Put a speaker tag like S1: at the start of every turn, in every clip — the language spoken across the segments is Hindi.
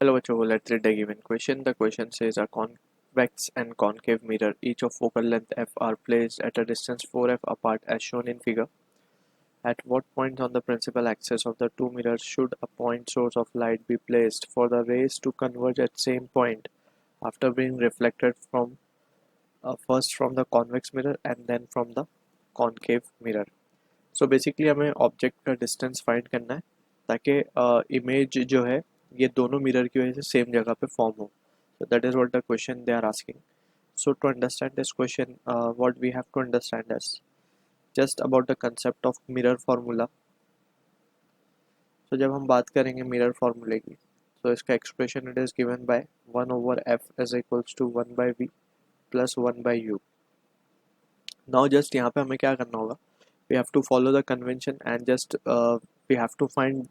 S1: Hello बच्चों, let's read the given question. The question says a convex and concave mirror, each of focal length f, are placed at a distance 4f apart as shown in figure. At what point on the principal axis of the two mirrors should a point source of light be placed for the rays to converge at same point after being reflected from first from the convex mirror and then from the concave mirror? So basically हमें ऑब्जेक्ट का डिस्टेंस फाइंड करना है ताकि इमेज जो है ये दोनों मिरर की वजह से सेम जगह पे फॉर्म हो. So that is what the question they are asking. So to understand this question, what we have to understand is just about the concept of mirror formula. So जब हम बात करेंगे मिरर फार्मूले की, तो इसका expression it is given by 1/f is equals to 1/v plus 1/u. Now just यहाँ पे हमें क्या करना होगा, we have to follow the convention and just we have to find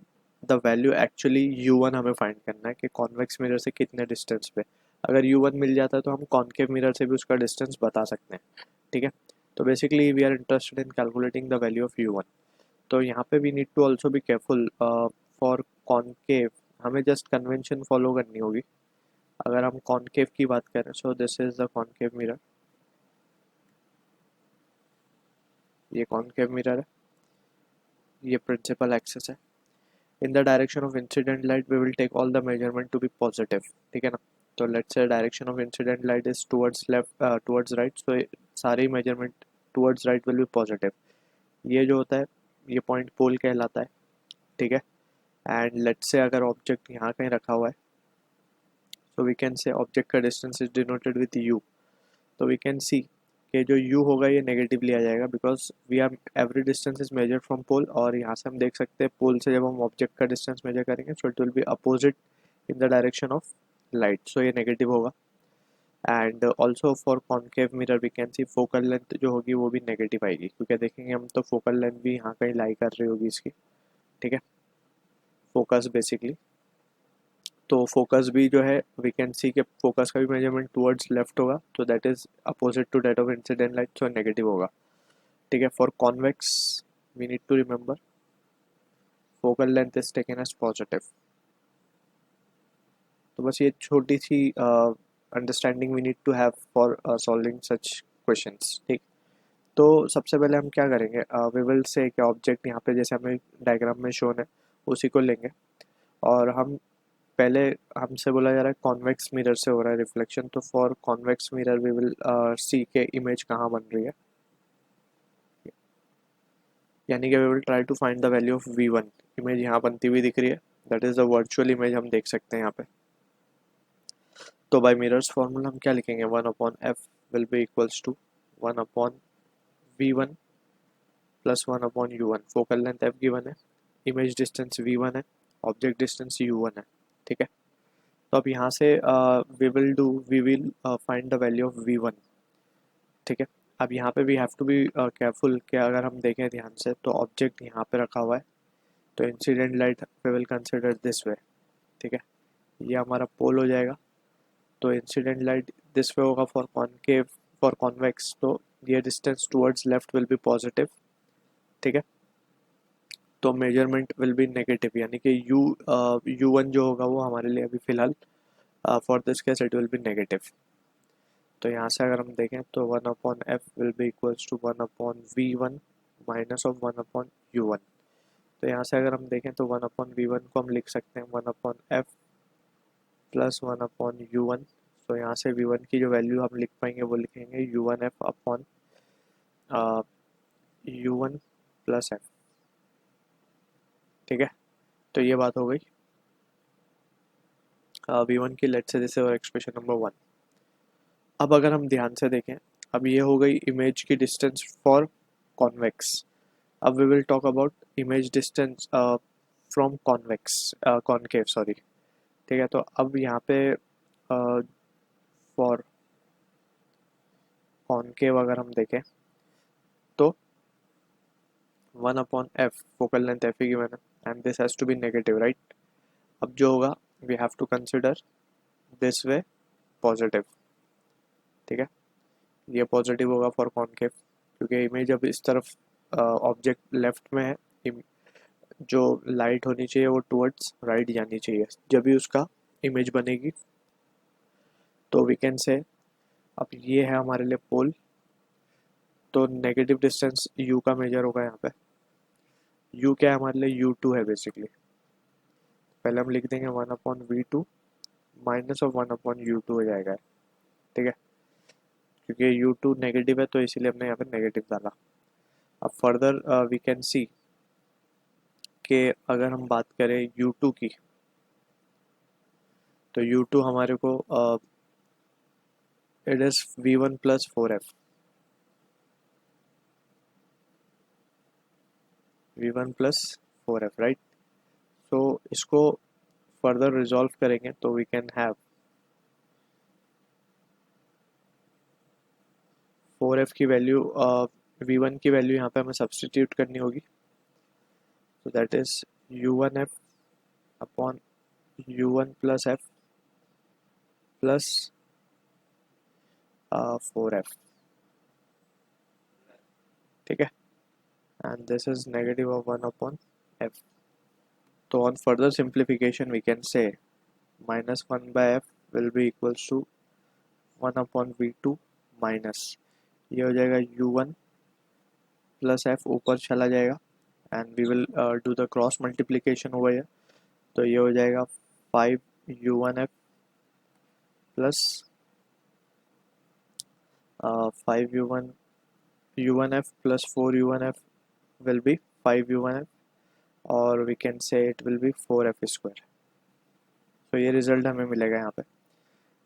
S1: the value actually u1 हमें find करना है कि convex mirror से कितने distance पे. अगर u1 मिल जाता है तो हम concave mirror से भी उसका distance बता सकते हैं. ठीक है, तो basically we are interested in calculating the value of u1. तो यहाँ पे we need to also be careful for concave. हमें just convention follow करनी होगी. अगर हम concave की बात करें, so this is the concave mirror. ये concave mirror है, ये principal axis है. In the direction of incident light we will take all the measurement to be positive. ठीक है ना. तो let's say direction of incident light is towards left towards right, so सारे measurement towards right will be positive. ये जो होता है ये point pole कहलाता है. ठीक है, and let's say अगर object यहाँ कहीं रखा हुआ है, so we can say object का distance is denoted with u. तो we can see कि जो u होगा ये नेगेटिवली आ जाएगा because we are every distance is measure from pole. और यहाँ से हम देख सकते हैं पोल से जब हम ऑब्जेक्ट का डिस्टेंस मेजर करेंगे so it will be opposite in the direction of light, so ये नेगेटिव होगा. And also for concave mirror we can see focal length जो होगी वो भी नेगेटिव आएगी क्योंकि देखेंगे हम तो फोकल लेंथ भी यहाँ कहीं लाई कर रही होगी इसकी. ठीक है, फोकस बेसिकली, तो फोकस भी जो है वी कैन सी कि फोकस का भी मेजरमेंट टुवर्ड्स लेफ्ट होगा, तो that is opposite to that of incident light, so negative होगा. ठीक है, for convex we need to remember focal length is taken as positive. तो बस ये छोटी सी understanding we need to have for solving such questions. ठीक, तो सबसे पहले हम क्या करेंगे, वी विल से कि ऑब्जेक्ट यहाँ पे जैसे हमें डायग्राम में शोन है उसी को लेंगे और हम पहले हमसे बोला जा रहा है कॉन्वेक्स मिरर से हो रहा है रिफ्लेक्शन, तो for convex mirror we will see के इमेज कहाँ बन रही है, यानी कि we will try to find the value of v1. Image यहाँ बनती हुई दिख रही है, that is the virtual image हम देख सकते हैं यहाँ पे. तो बाय मिरर्स फॉर्मूला हम क्या लिखेंगे, 1/f will be equals to 1/v1 plus 1/u1. Focal length f given है, इमेज डिस्टेंस v1 है, ऑब्जेक्ट डिस्टेंस u1 है. ठीक है, तो अब यहाँ से we will find the value of v1. ठीक है, अब यहाँ पे we have to be careful कि अगर हम देखें ध्यान से तो ऑब्जेक्ट यहाँ पे रखा हुआ है, तो incident light we will consider this way. ठीक है, ये हमारा पोल हो जाएगा, तो इंसिडेंट लाइट दिस वे होगा फॉर कॉनकेव. फॉर कॉन्वेक्स तो ये distance towards left will be positive. ठीक है, तो मेजरमेंट विल बी नेगेटिव, यानी कि u1 जो होगा वो हमारे लिए अभी फिलहाल for this case it will be negative. तो यहाँ से अगर हम देखें तो 1/f will be equals to 1/v1 minus of 1/u1. तो यहाँ से अगर हम देखें तो 1/v1 को हम लिख सकते हैं 1/f प्लस 1/u1. तो यहाँ से v1 की जो वैल्यू हम लिख पाएंगे वो लिखेंगे u1f upon u1 plus f. ठीक है, तो ये बात हो गई v1 की. Let's say this is expression number 1. अब अगर हम ध्यान से देखें, अब ये हो गई इमेज की डिस्टेंस फॉर कॉन्वेक्स. अब we will talk about image distance from convex concave sorry. ठीक है, तो अब यहाँ पे फॉर कॉनकेव अगर हम देखें तो 1/f फोकल लेंथ f ही गिवन है and this has to be negative, right. अब जो होगा we have to consider this way positive. ठीक है, ये पॉजिटिव होगा फॉर कॉनकेव क्योंकि इमेज अब इस तरफ ऑब्जेक्ट लेफ्ट में है, जो लाइट होनी चाहिए वो टुवर्ड्स राइट जानी चाहिए जब भी उसका इमेज बनेगी। तो वी कैन से अब ये है हमारे लिए पोल, तो नेगेटिव डिस्टेंस u का मेजर होगा यहाँ पे। u क्या है हमारे लिए, u2 है बेसिकली। पहले हम लिख देंगे 1/v2 माइनस ऑफ 1/u2 हो जाएगा, ठीक है, क्योंकि u2 नेगेटिव है तो इसीलिए हमने यहाँ पे नेगेटिव डाला। अब फर्दर वी कैन सी कि अगर हम बात करें u2 की, तो u2 हमारे को it is v1 plus 4f, v1 plus 4f, right. So इसको फर्दर रिजॉल्व करेंगे तो वी कैन हैव 4f की वैल्यू, v1 की वैल्यू यहाँ पे हमें सब्सटीट्यूट करनी होगी। so that is u1f upon u1 plus f plus 4f, ठीक है, and this is negative of 1 upon f. So on further simplification we can say minus 1 by f will be equals to 1 upon v2 minus, ये हो जाएगा u1 plus f, ऊपर चला जाएगा and we will do the cross multiplication over here, तो ये हो जाएगा 5u1f plus 5u1 u1f plus 4u1f will be 5u1f, और we can say it will be 4f square। तो ये रिजल्ट हमें मिलेगा यहाँ पे।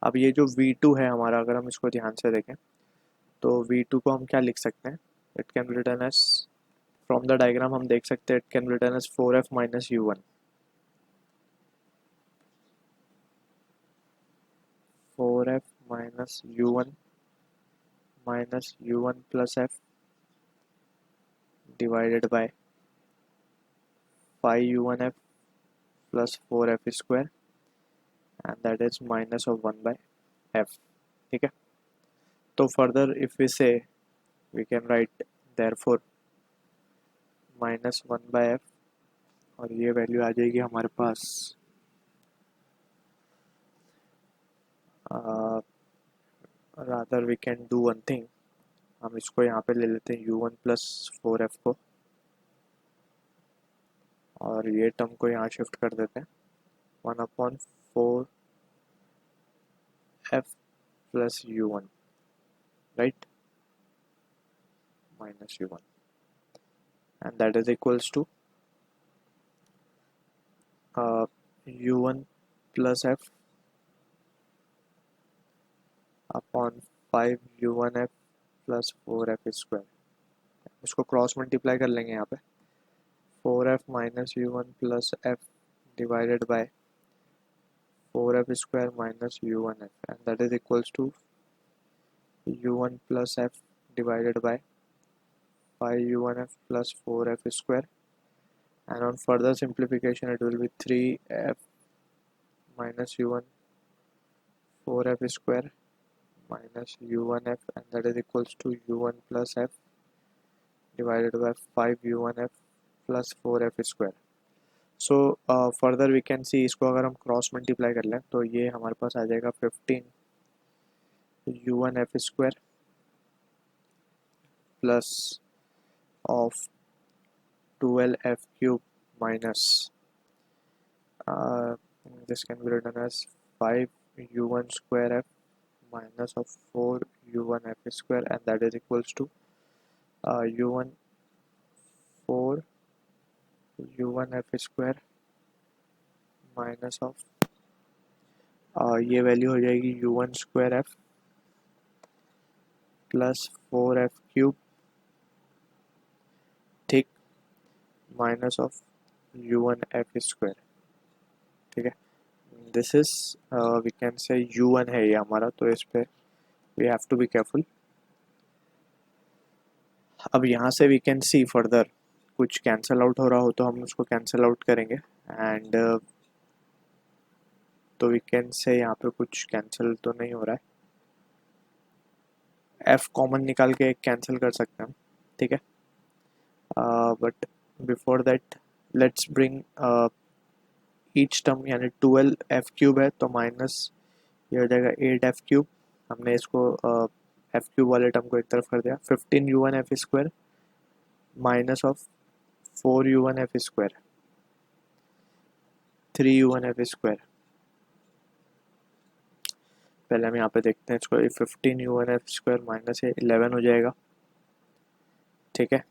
S1: अब ये जो v2 है हमारा, अगर हम इसको ध्यान से देखें तो v2 को हम क्या लिख सकते हैं, it can be written as, from the diagram हम देख सकते हैं it can be written as 4f minus u1, 4f minus u1 minus u1 plus f divided by 5u1f plus 4f square and that is minus of 1 by f, ठीक है। तो further if we say we can write therefore minus 1 by f, और ये वैल्यू आ जाएगी हमारे पास rather we can do one thing, हम इसको यहाँ पे ले लेते हैं u1 प्लस 4f को, और ये टर्म को यहाँ शिफ्ट कर देते हैं 1/4f plus u1, right, minus u1, and that is equals to u1 plus f upon 5u1f plus 4f square। इसको क्रॉस मल्टीप्लाई कर लेंगे यहाँ पे, 4f minus u1 plus f divided bye 4f square minus u1f, and that is equals to u1 plus f divided by 5u1f plus 4f square, and on further simplification it will be 3f minus u1 4f square minus u1f, and that is equals to u1 plus f divided by 5u1f plus 4f square। So further we can see, इसको अगर हम क्रॉस मल्टीप्लाई कर लें तो ये हमारे पास आ जाएगा 15u1f square plus of 12f cube minus this can be written as 5u1 square f minus of 4u1 f square, and that is equals to u1 4 u1 f square minus of ये वैल्यू हो जाएगी u1 square f plus 4f cube, ठीक, minus of u1 f square, ठीक है। दिस इज वी कैन से u1 है ये हमारा, तो इस पे we have to be careful. अब यहाँ से वी कैन सी फर्दर कुछ कैंसिल आउट हो रहा हो तो हम उसको कैंसिल आउट करेंगे, एंड तो वी कैन से यहाँ पे कुछ कैंसिल तो नहीं हो रहा है, f कॉमन निकाल के एक कैंसिल कर सकते हैं हम, ठीक है। But before that let's bring each term यानी 12f³ है तो माइनस ये हो जाएगा 8f³। हमने इसको f³ वाले टर्म को एक तरफ कर दिया। 15u1f² minus of 4u1f², 3u1f²। पहले हम यहाँ पे देखते हैं इसको, 15u1f² माइनस है 11 हो जाएगा, ठीक है।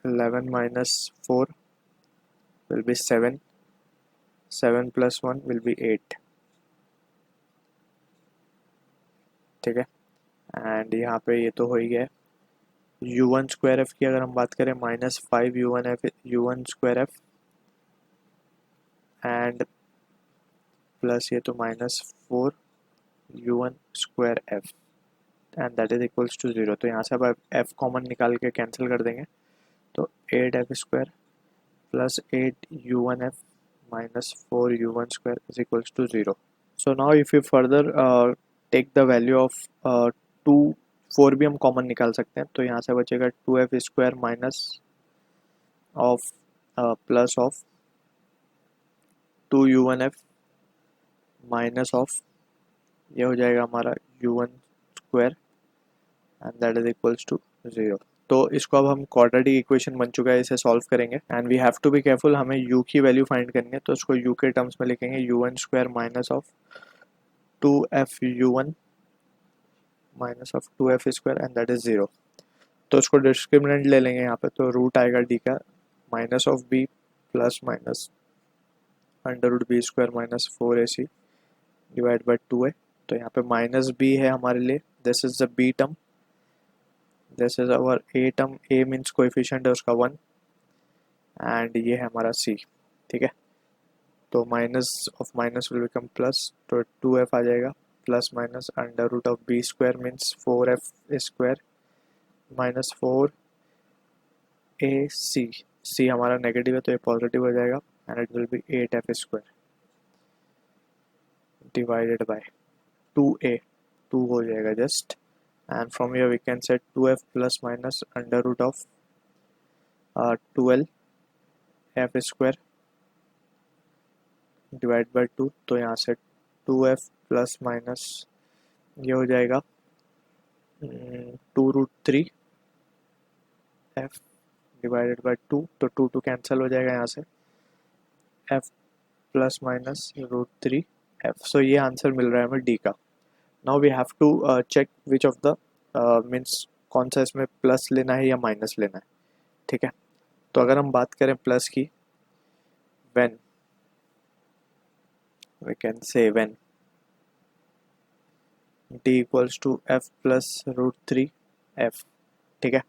S1: 11 minus 4 will be 7, 7 plus 1 will be 8, ठीक है। एंड यहाँ पे ये तो हो ही गया। u1² की अगर हम बात करें माइनस 5u1² एंड प्लस ये तो minus 4u1² and that is equals to 0। तो यहाँ से अब f कॉमन निकाल के कैंसिल कर देंगे तो 8f² plus 8u1f minus 4u1² is equals to 0. So now if you further take the value of 2, 4 भी हम कॉमन निकाल सकते हैं तो यहाँ से बचेगा 2f² minus of plus of 2u1f minus of ये हो जाएगा हमारा u1² and that is equals to 0। तो इसको अब हम क्वाड्रेटिक इक्वेशन बन चुका है, इसे सॉल्व करेंगे and we have to be careful, हमें u की वैल्यू फाइंड करनी है तो इसको u के टर्म्स में लिखेंगे u1² minus of 2f(u1) minus of 2f² and that is 0। तो इसको डिस्क्रिमिनेंट ले लेंगे यहाँ पे, तो रूट आएगा d का minus of b plus minus √b² minus 4ac divide by 2a। तो यहाँ पे माइनस b है हमारे लिए, this is the b term, this is our a term, a means coefficient है उसका 1 एंड ये है हमारा c, ठीक है। तो minus of minus will become plus, तो 2f आ जाएगा plus minus √b² means 4f² minus 4ac, c हमारा नेगेटिव है तो ये पॉजिटिव हो जाएगा and it will be 8f² divided by 2a, 2 हो जाएगा just and from here we can set 2f plus minus √12f² divide by 2। तो यहाँ से 2f प्लस माइनस ये हो जाएगा 2√3f डिवाइडेड बाय 2, तो 2 कैंसिल हो जाएगा यहाँ से, f प्लस माइनस √3f। सो ये आंसर मिल रहा है हमें d का। Now we have to check which of the means कौन सा इसमें प्लस लेना है या माइनस लेना है, ठीक है। तो अगर हम बात करें प्लस की, when we can say when d equals to f plus √3f, ठीक है।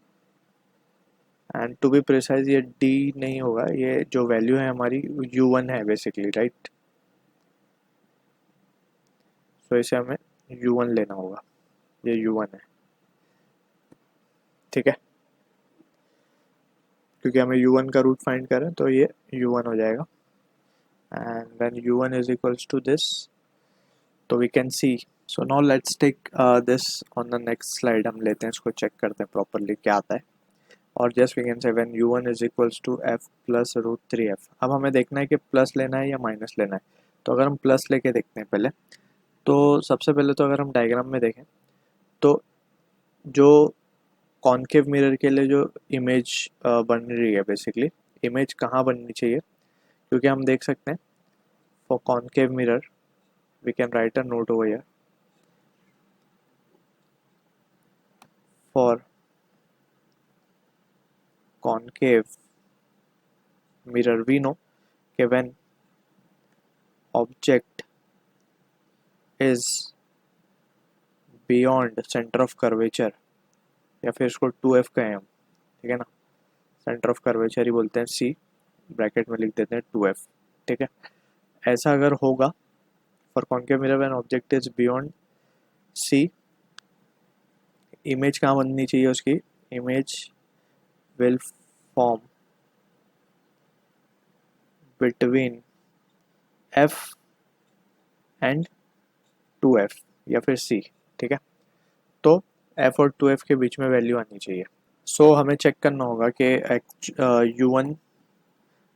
S1: एंड टू बी प्रिसाइज ये d नहीं होगा, ये जो वैल्यू है हमारी u1 है बेसिकली, राइट। सो इसे हमें u1 लेना होगा, ये u1 है, ठीक है। क्योंकि हमें u1 का रूट फाइंड करें तो ये u1 हो जाएगा and when u1 is equals to this, तो we can see. So now let's take this on the next slide, हम लेते हैं इसको, चेक करते हैं प्रॉपरली क्या आता है। और just we can say when u1 is equals to f plus √3f। अब हमें देखना है कि प्लस लेना है या माइनस लेना है। तो अगर हम प्लस लेके देखते हैं पहले, तो सबसे पहले तो अगर हम डायग्राम में देखें तो जो कॉनकेव मिरर के लिए जो इमेज बन रही है, बेसिकली इमेज कहाँ बननी चाहिए, क्योंकि हम देख सकते हैं for concave mirror we can write a note over here, for concave mirror we know कि when object is beyond center of curvature, या फिर इसको 2f कहें हम, ठीक है ना, सेंटर ऑफ कर्वेचर ही बोलते हैं, c ब्रैकेट में लिख देते हैं 2f, ठीक है। ऐसा अगर होगा for concave mirror when object is beyond c, image कहाँ बननी चाहिए उसकी, image will form between f and 2f या फिर c, ठीक है। तो f और 2f के बीच में वैल्यू आनी चाहिए। सो हमें चेक करना होगा कि u1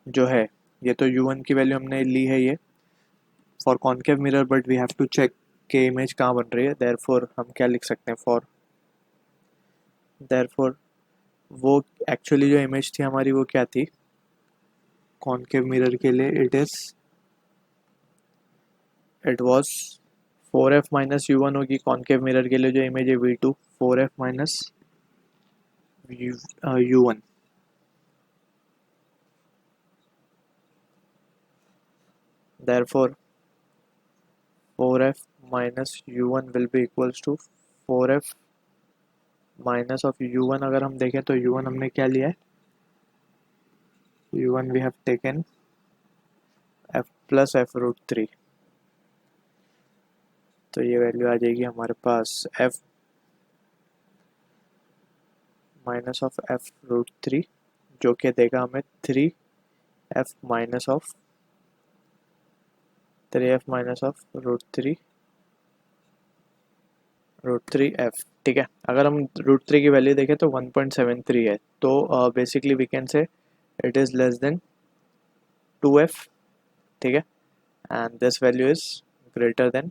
S1: जो है ये तो u1 की वैल्यू हमने ली है ये for concave mirror, but we have to check कि इमेज कहाँ बन रही है। देयरफॉर हम क्या लिख सकते हैं, फॉर देयरफॉर वो एक्चुअली जो इमेज थी हमारी वो क्या थी कॉन्केव मिरर के लिए, it was 4f minus u1 होगी। कॉन्केव मिरर के लिए जो इमेज है v2 4f minus u1। Therefore 4f minus u1 will be equals to 4f minus of u1। अगर हम देखें तो u1 हमने क्या लिया है, u1 we have taken f plus f root 3। तो ये वैल्यू आ जाएगी हमारे पास f minus of f root 3, जो कि देगा हमें 3f minus of root three f. ठीक है, अगर हम रूट 3 की वैल्यू देखें तो 1.73 है, तो basically we can say it is less than 2f। ठीक है, and this value is greater than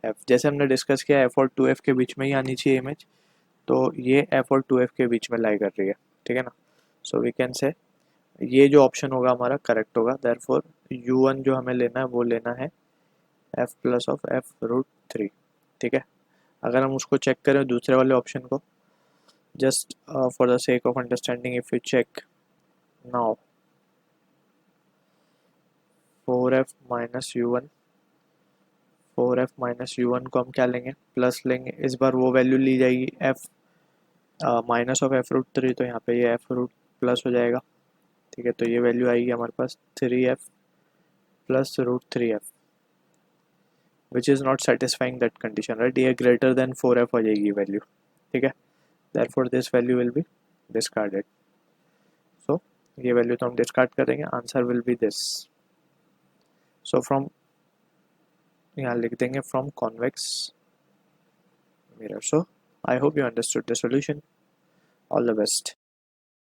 S1: f। जैसे हमने डिस्कस किया f और 2f के बीच में ही आनी चाहिए इमेज, तो ये f और 2f के बीच में लाई कर रही है। ठीक है ना, सो वी कैन से ये जो ऑप्शन होगा हमारा करेक्ट होगा। देयरफॉर u1 जो हमें लेना है वो लेना है f plus of f root 3। ठीक है, अगर हम उसको चेक करें दूसरे वाले ऑप्शन को, just for the sake of understanding, if you check now 4f minus u1, 4f minus u1 को हम क्या लेंगे, प्लस लेंगे। इस बार वो वैल्यू ली जाएगी f minus of f root 3, तो यहाँ पे ये f रूट प्लस हो जाएगा। ठीक है, तो ये वैल्यू आएगी हमारे पास 3f plus root 3f, which is not satisfying that condition, right. ये ग्रेटर देन 4f हो जाएगी वैल्यू। ठीक है, therefore this value will be discarded. सो ये वैल्यू तो हम डिस्कार्ड करेंगे, answer will be this. So from, यहाँ लिख देंगे from convex mirror. So I hope you understood the solution. All the best.